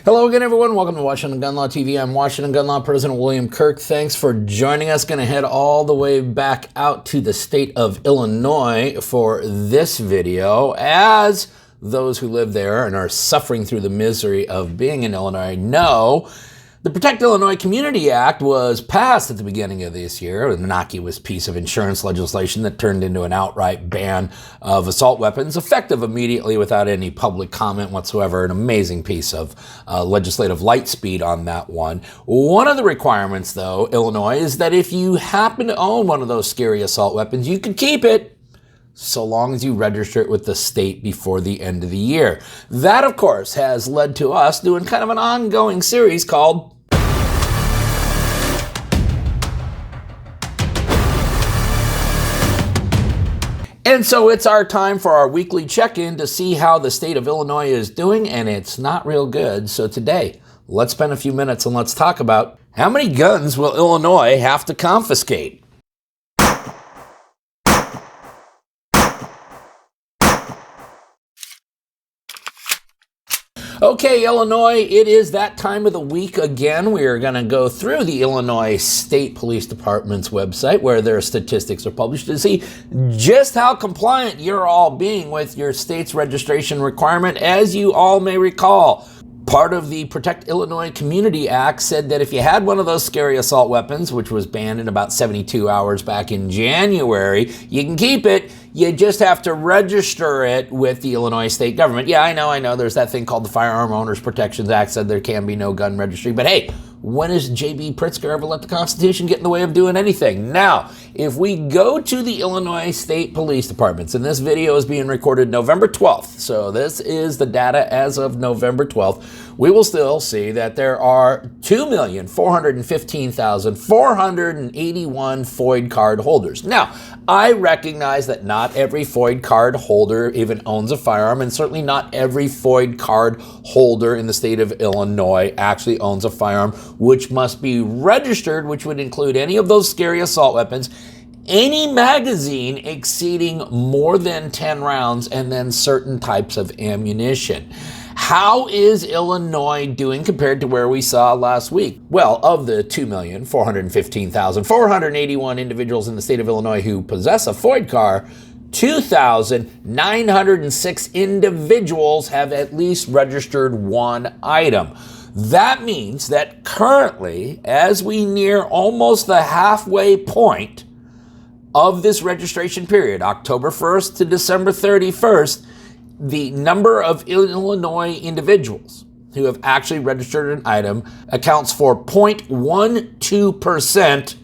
Hello again, everyone. Welcome to Washington Gun Law TV. I'm Washington Gun Law President William Kirk. Thanks for joining us. Going to head all the way back out to the state of Illinois for this video, as those who live there and are suffering through the misery of being in Illinois know. The Protect Illinois Community Act was passed at the beginning of this year, an innocuous piece of insurance legislation that turned into an outright ban of assault weapons, effective immediately without any public comment whatsoever. An amazing piece of legislative light speed on that one. One of the requirements, though, Illinois, is that if you happen to own one of those scary assault weapons, you can keep it, so long as you register it with the state before the end of the year. That, of course, has led to us doing kind of an ongoing series called And so it's our time for our weekly check-in to see how the state of Illinois is doing, and it's not real good. So today, let's spend a few minutes and let's talk about how many guns will Illinois have to confiscate? Okay, Illinois, it is that time of the week again. We are going to go through the Illinois State Police Department's website where their statistics are published to see just how compliant you're all being with your state's registration requirement. As you all may recall, part of the Protect Illinois Community Act said that if you had one of those scary assault weapons, which was banned in about 72 hours back in January, you can keep it. You just have to register it with the Illinois state government. Yeah, I know. There's that thing called the Firearm Owners Protections Act, said there can be no gun registry. But hey, when has J.B. Pritzker ever let the Constitution get in the way of doing anything? Now, if we go to the Illinois State Police Departments, and this video is being recorded November 12th, so this is the data as of November 12th, we will still see that there are 2,415,481 FOID card holders. Now, I recognize that not every FOID card holder even owns a firearm, and certainly not every FOID card holder in the state of Illinois actually owns a firearm, which must be registered, which would include any of those scary assault weapons, any magazine exceeding more than 10 rounds, and then certain types of ammunition. How is Illinois doing compared to where we saw last week? Well, of the 2,415,481 individuals in the state of Illinois who possess a FOID car, 2,906 individuals have at least registered one item. That means that currently, as we near almost the halfway point of this registration period, October 1st to December 31st, the number of Illinois individuals who have actually registered an item accounts for 0.12%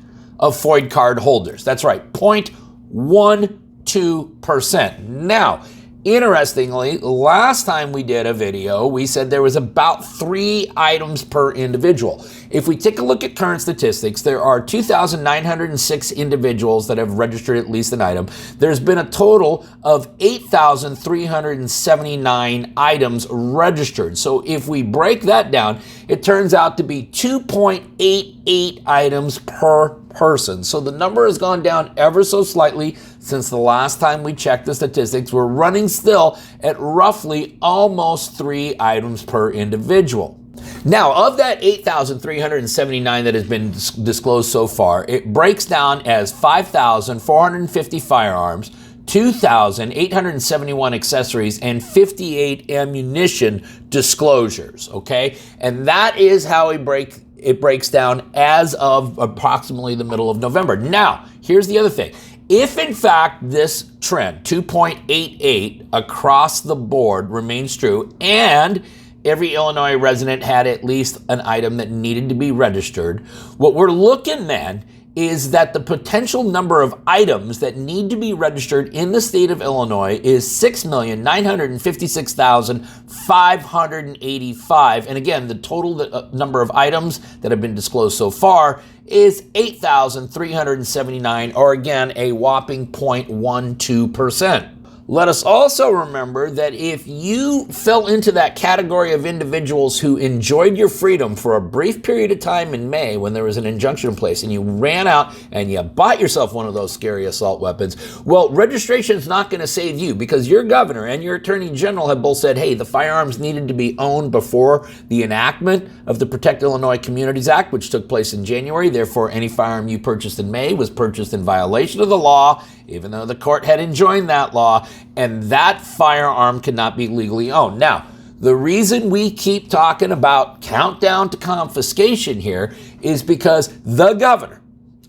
of FOID card holders. That's right, 0.12%. Now, interestingly, last time we did a video, we said there was about 3 items per individual. If we take a look at current statistics, there are 2,906 individuals that have registered at least an item. There's been a total of 8,379 items registered. So if we break that down, it turns out to be 2.88 items per person. So the number has gone down ever so slightly since the last time we checked the statistics. We're running still at roughly almost 3 items per individual. Now, of that 8,379 that has been disclosed so far, it breaks down as 5,450 firearms, 2,871 accessories, and 58 ammunition disclosures, okay? And that is how it breaks down as of approximately the middle of November. Now, here's the other thing. If, in fact, this trend, 2.88 across the board, remains true, and every Illinois resident had at least an item that needed to be registered, what we're looking then is that the potential number of items that need to be registered in the state of Illinois is 6,956,585. And again, the total number of items that have been disclosed so far is 8,379, or again, a whopping 0.12%. Let us also remember that if you fell into that category of individuals who enjoyed your freedom for a brief period of time in May when there was an injunction in place and you ran out and you bought yourself one of those scary assault weapons, well, registration is not going to save you because your governor and your attorney general have both said, hey, the firearms needed to be owned before the enactment of the Protect Illinois Communities Act, which took place in January. Therefore, any firearm you purchased in May was purchased in violation of the law, even though the court had enjoined that law, and that firearm cannot be legally owned. Now, the reason we keep talking about countdown to confiscation here is because the governor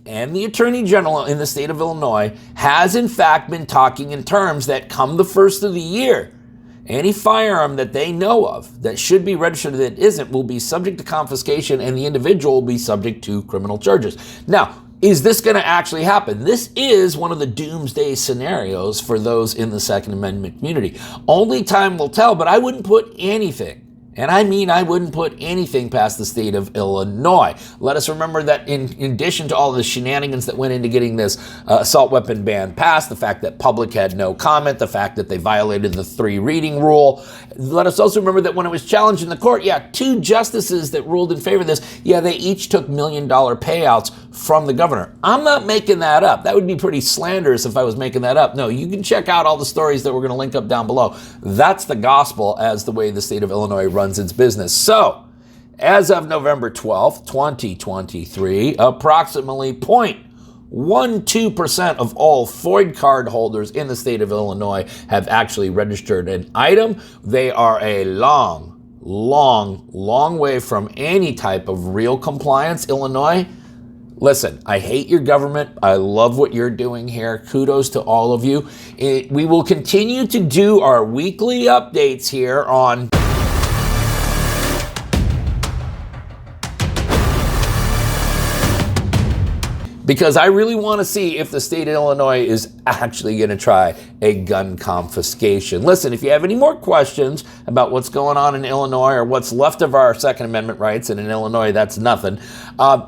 and the attorney general in the state of Illinois has in fact been talking in terms that come the first of the year, any firearm that they know of that should be registered that isn't will be subject to confiscation and the individual will be subject to criminal charges. Now, is this going to actually happen? This is one of the doomsday scenarios for those in the Second Amendment community. Only time will tell, but I wouldn't put anything, and I mean I wouldn't put anything past the state of Illinois. Let us remember that in addition to all the shenanigans that went into getting this assault weapon ban passed, the fact that public had no comment, the fact that they violated the 3 reading rule, let us also remember that when it was challenged in the court, 2 justices that ruled in favor of this, they each took $1 million payouts from the governor. I'm not making that up. That would be pretty slanderous if I was making that up. No, you can check out all the stories that we're going to link up down below. That's the gospel as the way the state of Illinois runs its business. So, as of November 12th, 2023, approximately 0.12% of all FOID card holders in the state of Illinois have actually registered an item. They are a long way from any type of real compliance. Illinois, listen, I hate your government. I love what you're doing here. Kudos to all of you. We will continue to do our weekly updates here on because I really want to see if the state of Illinois is actually going to try a gun confiscation. Listen, if you have any more questions about what's going on in Illinois or what's left of our Second Amendment rights, and in Illinois that's nothing,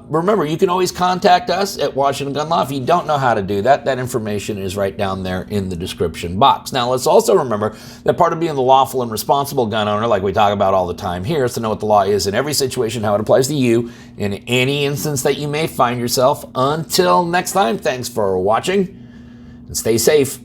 remember, you can always contact us at Washington Gun Law. If you don't know how to do that, that information is right down there in the description box. Now, let's also remember that part of being the lawful and responsible gun owner, like we talk about all the time here, is to know what the law is in every situation, how it applies to you in any instance that you may find yourself. Until next time, thanks for watching and stay safe.